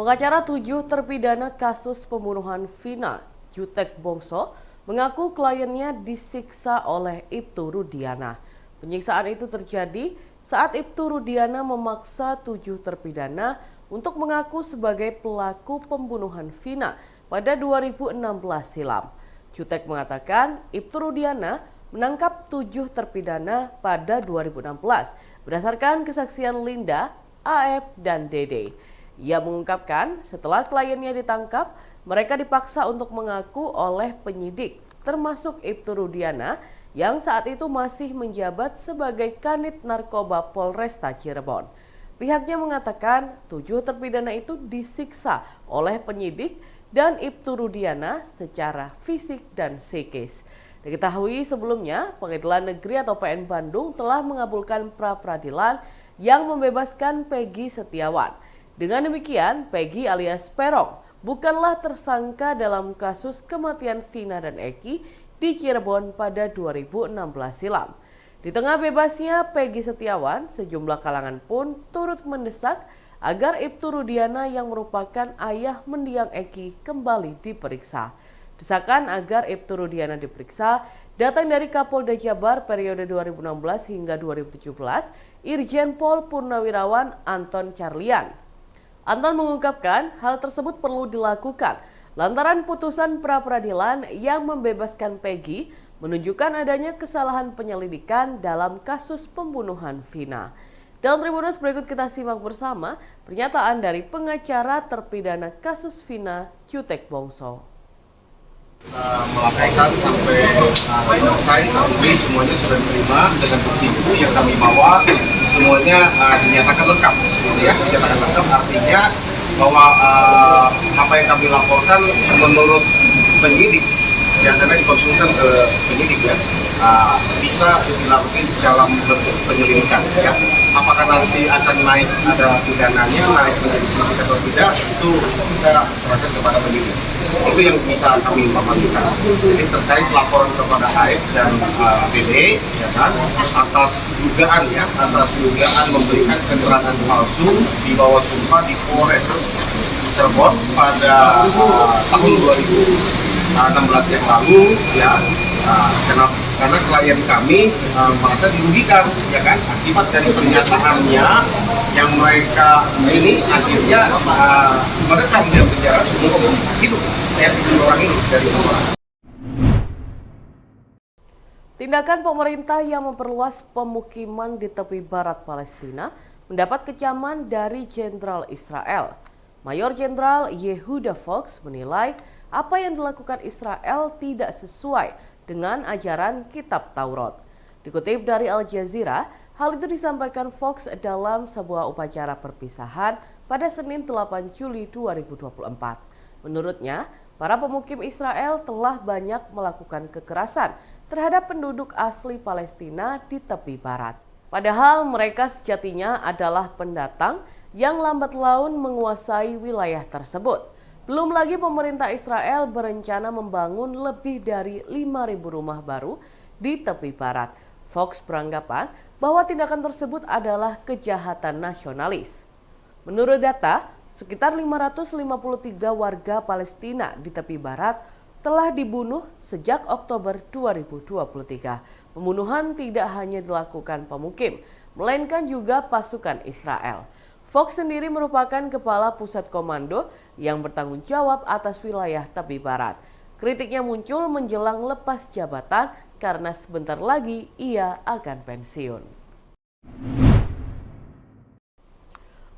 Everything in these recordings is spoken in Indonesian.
Pengacara 7 terpidana kasus pembunuhan Vina, Jutek Bongso, mengaku kliennya disiksa oleh Ibtu Rudiana. Penyiksaan itu terjadi saat Ibtu Rudiana memaksa 7 terpidana untuk mengaku sebagai pelaku pembunuhan Vina pada 2016 silam. Jutek mengatakan Ibtu Rudiana menangkap 7 terpidana pada 2016 berdasarkan kesaksian Linda, Aep, dan Dede. Ia mengungkapkan setelah kliennya ditangkap, mereka dipaksa untuk mengaku oleh penyidik, termasuk Ibtu Rudiana yang saat itu masih menjabat sebagai Kanit Narkoba Polresta Cirebon. Pihaknya mengatakan 7 terpidana itu disiksa oleh penyidik dan Ibtu Rudiana secara fisik dan psikis. Diketahui sebelumnya, Pengadilan Negeri atau PN Bandung telah mengabulkan pra-peradilan yang membebaskan Peggy Setiawan. Dengan demikian, Peggy alias Peron bukanlah tersangka dalam kasus kematian Vina dan Eki di Cirebon pada 2016 silam. Di tengah bebasnya Peggy Setiawan, sejumlah kalangan pun turut mendesak agar Ibtu Rudiana yang merupakan ayah mendiang Eki kembali diperiksa. Desakan agar Ibtu Rudiana diperiksa datang dari Kapolda Jabar periode 2016 hingga 2017, Irjen Pol Purnawirawan Anton Carlian. Anton mengungkapkan hal tersebut perlu dilakukan lantaran putusan pra-peradilan yang membebaskan Peggy menunjukkan adanya kesalahan penyelidikan dalam kasus pembunuhan Vina. Dalam Tribunnews berikut kita simak bersama pernyataan dari pengacara terpidana kasus Vina, Jutek Bongso. Melaporkan sampai selesai saat ini semuanya sudah diterima dengan bukti yang kami bawa semuanya dinyatakan lengkap, gitu ya. Dinyatakan lengkap artinya bahwa apa yang kami laporkan menurut penyidik, yang karena dikonsulkan ke penyidik ya, bisa dilakukan dalam bentuk penyelidikan ya. Apakah nanti akan naik ada pidananya, naik menjadi sidik atau tidak, itu bisa serahkan kepada penyidik. Itu yang bisa kami informasikan. Jadi terkait laporan kepada AIP dan BD ya kan, atas dugaan memberikan keterangan palsu di bawah sumpah di Polres Cirebon pada tahun 2016 yang lalu ya. Karena klien kami merasa dirugikan ya kan, akibat dari pernyataannya yang mereka ini akhirnya merekam di penjara seumur hidup ya, 7 orang ini dari orang. Tindakan pemerintah yang memperluas pemukiman di tepi barat Palestina mendapat kecaman dari Jenderal Israel. Mayor Jenderal Yehuda Fox menilai apa yang dilakukan Israel tidak sesuai dengan ajaran Kitab Taurat. Dikutip dari Al Jazeera, hal itu disampaikan Fox dalam sebuah upacara perpisahan pada Senin 8 Juli 2024. Menurutnya, para pemukim Israel telah banyak melakukan kekerasan terhadap penduduk asli Palestina di tepi barat. Padahal mereka sejatinya adalah pendatang yang lambat laun menguasai wilayah tersebut. Belum lagi pemerintah Israel berencana membangun lebih dari 5.000 rumah baru di tepi barat. Fox beranggapan bahwa tindakan tersebut adalah kejahatan nasionalis. Menurut data, sekitar 553 warga Palestina di tepi barat telah dibunuh sejak Oktober 2023. Pembunuhan tidak hanya dilakukan pemukim, melainkan juga pasukan Israel. Fox sendiri merupakan kepala pusat komando yang bertanggung jawab atas wilayah tepi barat. Kritiknya muncul menjelang lepas jabatan karena sebentar lagi ia akan pensiun.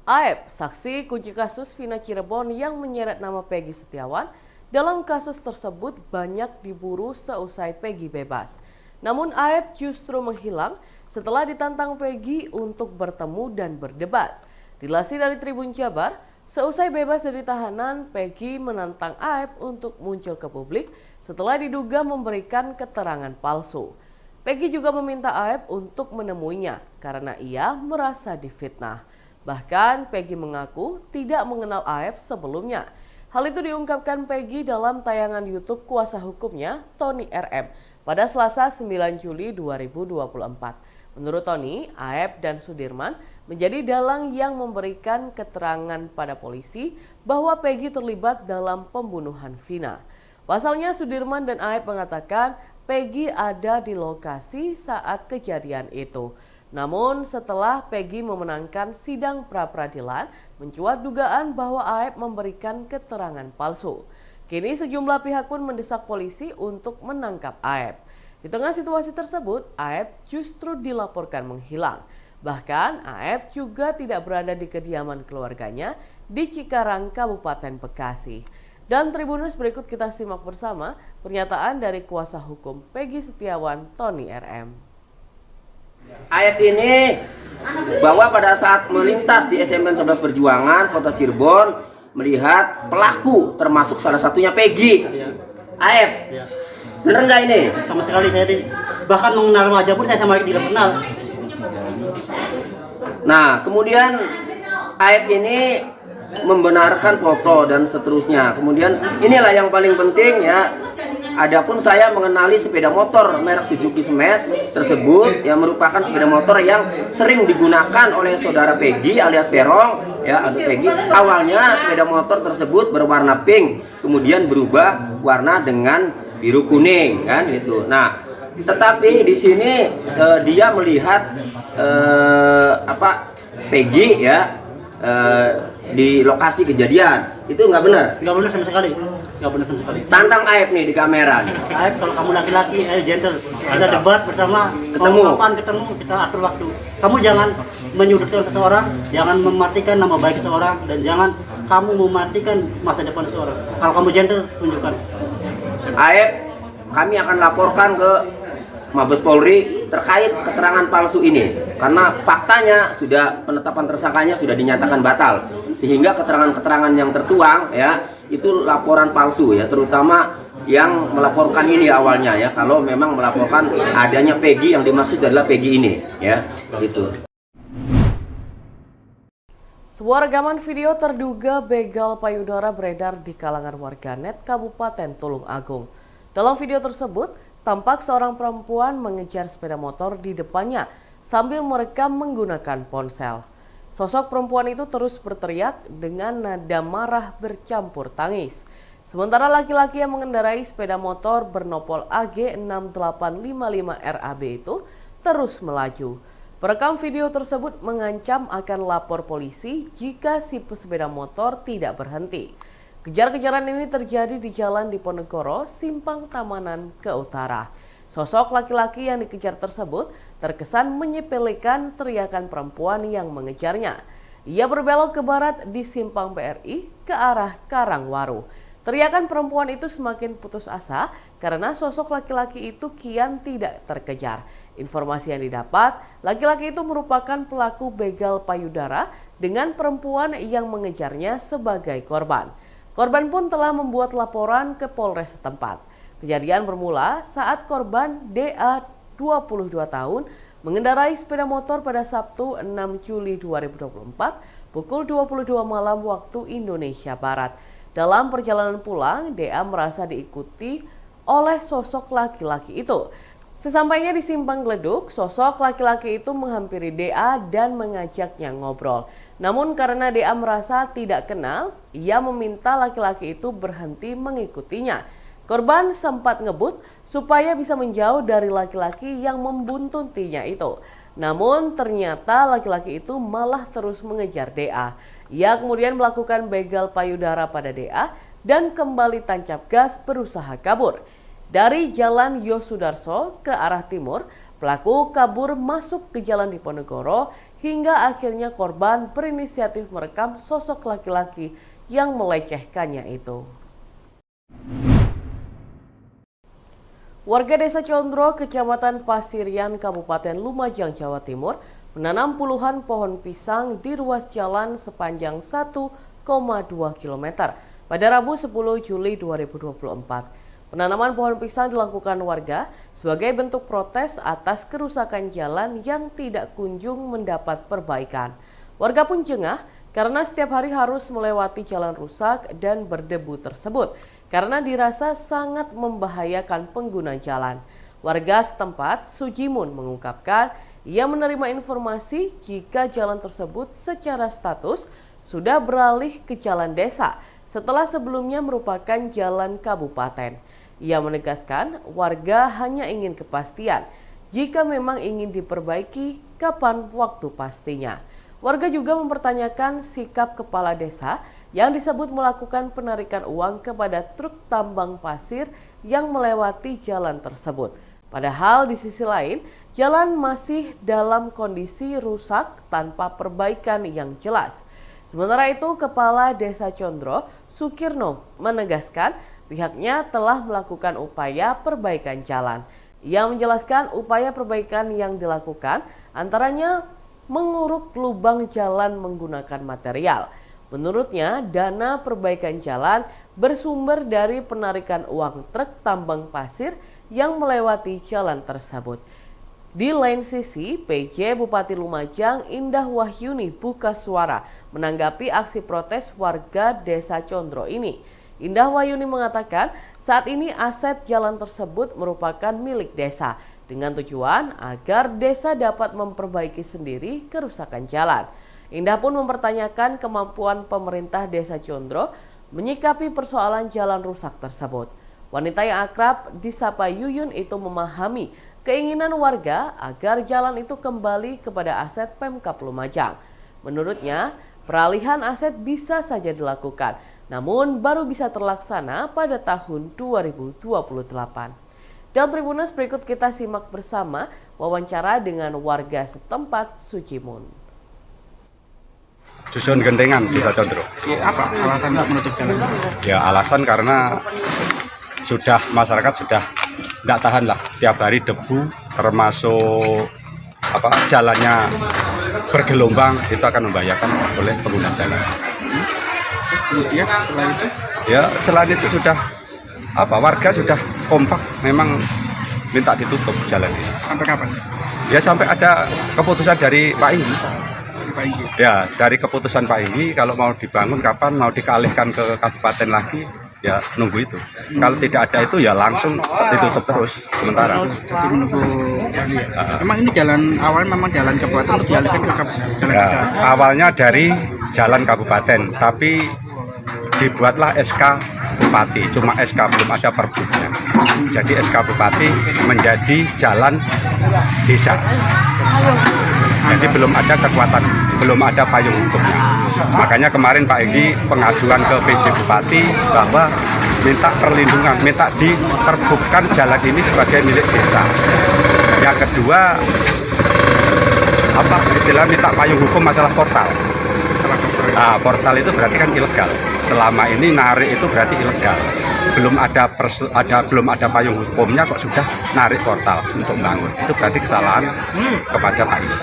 Aep, saksi kunci kasus Vina Cirebon yang menyeret nama Peggy Setiawan, dalam kasus tersebut banyak diburu seusai Peggy bebas. Namun Aep justru menghilang setelah ditantang Peggy untuk bertemu dan berdebat. Dilansir dari Tribun Jabar, seusai bebas dari tahanan, Peggy menantang Aep untuk muncul ke publik setelah diduga memberikan keterangan palsu. Peggy juga meminta Aep untuk menemuinya karena ia merasa difitnah. Bahkan Peggy mengaku tidak mengenal Aep sebelumnya. Hal itu diungkapkan Peggy dalam tayangan YouTube kuasa hukumnya, Tony RM, pada Selasa 9 Juli 2024. Menurut Tony, Aep dan Sudirman menjadi dalang yang memberikan keterangan pada polisi bahwa Peggy terlibat dalam pembunuhan Vina. Pasalnya Sudirman dan Aep mengatakan Peggy ada di lokasi saat kejadian itu. Namun setelah Peggy memenangkan sidang pra-peradilan, mencuat dugaan bahwa Aep memberikan keterangan palsu. Kini sejumlah pihak pun mendesak polisi untuk menangkap Aep. Di tengah situasi tersebut, Aep justru dilaporkan menghilang. Bahkan Aep juga tidak berada di kediaman keluarganya di Cikarang, Kabupaten Bekasi. Dan Tribuners, berikut kita simak bersama pernyataan dari kuasa hukum Peggy Setiawan, Tony RM. Aep ini bahwa pada saat melintas di SMN 11 Perjuangan, Kota Cirebon, melihat pelaku termasuk salah satunya Peggy. Aep, bener nggak ini? Sama sekali saya bahkan mengenal wajah pun saya sama tidak kenal. Nah, kemudian Aep ini membenarkan foto dan seterusnya. Kemudian inilah yang paling penting ya. Adapun saya mengenali sepeda motor merek Suzuki Smash tersebut yang merupakan sepeda motor yang sering digunakan oleh saudara Peggy alias Perong ya, Peggy. Awalnya sepeda motor tersebut berwarna pink, kemudian berubah warna dengan biru kuning kan gitu. Nah, tetapi di sini dia melihat Peggy ya di lokasi kejadian. Itu nggak benar? Nggak benar sama sekali. Nggak benar sama sekali. Tantang Aep nih di kamera. Aep, kalau kamu laki-laki, gentle, ada debat bersama, kapan ketemu kita atur waktu. Kamu jangan menyudutkan seseorang, jangan mematikan nama baik seseorang, dan jangan kamu mematikan masa depan seseorang. Kalau kamu gentle, tunjukkan. Aep, kami akan laporkan ke Mabes Polri terkait keterangan palsu ini, karena faktanya sudah penetapan tersangkanya sudah dinyatakan batal, sehingga keterangan-keterangan yang tertuang ya itu laporan palsu ya, terutama yang melaporkan ini awalnya ya, kalau memang melaporkan adanya Peggy, yang dimaksud adalah Peggy ini ya gitu. Sebuah rekaman video terduga begal payudara beredar di kalangan warganet Kabupaten Tulung Agung. Dalam video tersebut, tampak seorang perempuan mengejar sepeda motor di depannya sambil merekam menggunakan ponsel. Sosok perempuan itu terus berteriak dengan nada marah bercampur tangis. Sementara laki-laki yang mengendarai sepeda motor bernopol AG 6855 RAB itu terus melaju. Perekam video tersebut mengancam akan lapor polisi jika si pesepeda motor tidak berhenti. Kejar-kejaran ini terjadi di Jalan Diponegoro, Simpang Tamanan ke utara. Sosok laki-laki yang dikejar tersebut terkesan menyepelekan teriakan perempuan yang mengejarnya. Ia berbelok ke barat di Simpang BRI ke arah Karangwaru. Teriakan perempuan itu semakin putus asa karena sosok laki-laki itu kian tidak terkejar. Informasi yang didapat, laki-laki itu merupakan pelaku begal payudara dengan perempuan yang mengejarnya sebagai korban. Korban pun telah membuat laporan ke Polres setempat. Kejadian bermula saat korban DA 22 tahun mengendarai sepeda motor pada Sabtu 6 Juli 2024 pukul 22 malam waktu Indonesia Barat. Dalam perjalanan pulang, DA merasa diikuti oleh sosok laki-laki itu. Sesampainya di Simpang Gleduk, sosok laki-laki itu menghampiri DA dan mengajaknya ngobrol. Namun karena DA merasa tidak kenal, ia meminta laki-laki itu berhenti mengikutinya. Korban sempat ngebut supaya bisa menjauh dari laki-laki yang membuntuntinya itu. Namun ternyata laki-laki itu malah terus mengejar DA. Ia kemudian melakukan begal payudara pada DA dan kembali tancap gas berusaha kabur. Dari Jalan Yosudarso ke arah timur, pelaku kabur masuk ke Jalan Diponegoro hingga akhirnya korban berinisiatif merekam sosok laki-laki yang melecehkannya itu. Warga Desa Condro, Kecamatan Pasirian, Kabupaten Lumajang, Jawa Timur, menanam puluhan pohon pisang di ruas jalan sepanjang 1,2 km pada Rabu 10 Juli 2024. Penanaman pohon pisang dilakukan warga sebagai bentuk protes atas kerusakan jalan yang tidak kunjung mendapat perbaikan. Warga pun jengah karena setiap hari harus melewati jalan rusak dan berdebu tersebut karena dirasa sangat membahayakan pengguna jalan. Warga setempat, Sujimun, mengungkapkan ia menerima informasi jika jalan tersebut secara status sudah beralih ke jalan desa setelah sebelumnya merupakan jalan kabupaten. Ia menegaskan warga hanya ingin kepastian jika memang ingin diperbaiki, kapan waktu pastinya. Warga juga mempertanyakan sikap kepala desa yang disebut melakukan penarikan uang kepada truk tambang pasir yang melewati jalan tersebut. Padahal di sisi lain, jalan masih dalam kondisi rusak tanpa perbaikan yang jelas. Sementara itu, Kepala Desa Condro, Sukirno, menegaskan pihaknya telah melakukan upaya perbaikan jalan. Ia menjelaskan upaya perbaikan yang dilakukan antaranya menguruk lubang jalan menggunakan material. Menurutnya, dana perbaikan jalan bersumber dari penarikan uang truk tambang pasir yang melewati jalan tersebut. Di lain sisi, PJ Bupati Lumajang Indah Wahyuni buka suara menanggapi aksi protes warga Desa Condro ini. Indah Wahyuni mengatakan saat ini aset jalan tersebut merupakan milik desa dengan tujuan agar desa dapat memperbaiki sendiri kerusakan jalan. Indah pun mempertanyakan kemampuan pemerintah Desa Condro menyikapi persoalan jalan rusak tersebut. Wanita yang akrab disapa Yuyun itu memahami keinginan warga agar jalan itu kembali kepada aset Pemkab Lumajang. Menurutnya, peralihan aset bisa saja dilakukan, namun baru bisa terlaksana pada tahun 2028. Dalam Tribunnews berikut kita simak bersama wawancara dengan warga setempat Sujimun. Dusun Gendengan, Desa Condro. Apa alasan untuk menutup jalan? Ya alasan karena masyarakat sudah tidak tahan lah, tiap hari debu termasuk jalannya bergelombang, itu akan membahayakan oleh pengguna jalan. Kemudian setelah itu? Ya selain itu sudah warga sudah kompak memang minta ditutup jalan ini. Sampai kapan? Ya sampai ada keputusan dari Pak Inggi. Pak Inggi. Ya dari keputusan Pak Inggi kalau mau dibangun kapan, mau dikalihkan ke kabupaten lagi, ya nunggu itu. Kalau tidak ada itu ya langsung ditutup terus sementara. Jadi menunggu ini ya. Emang ini jalan awalnya memang jalan kabupaten untuk dialihkan ke jalan ya, desa. awalnya dari jalan kabupaten, tapi dibuatlah SK Bupati, cuma SK belum ada perbuknya. Jadi SK Bupati menjadi jalan desa. Jadi belum ada kekuatan, belum ada payung hukumnya. Makanya kemarin Pak Inggi pengaduan ke PJ Bupati bahwa minta perlindungan, minta diterbukkan jalan ini sebagai milik desa. Yang kedua, istilah minta payung hukum masalah portal. Nah, portal itu berarti kan ilegal. Selama ini narik itu berarti ilegal. Belum ada payung hukumnya kok sudah narik portal untuk bangun. Itu berarti kesalahan kepada Pak Inggi.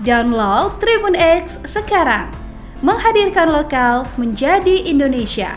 Download Tribun X sekarang, menghadirkan lokal menjadi Indonesia.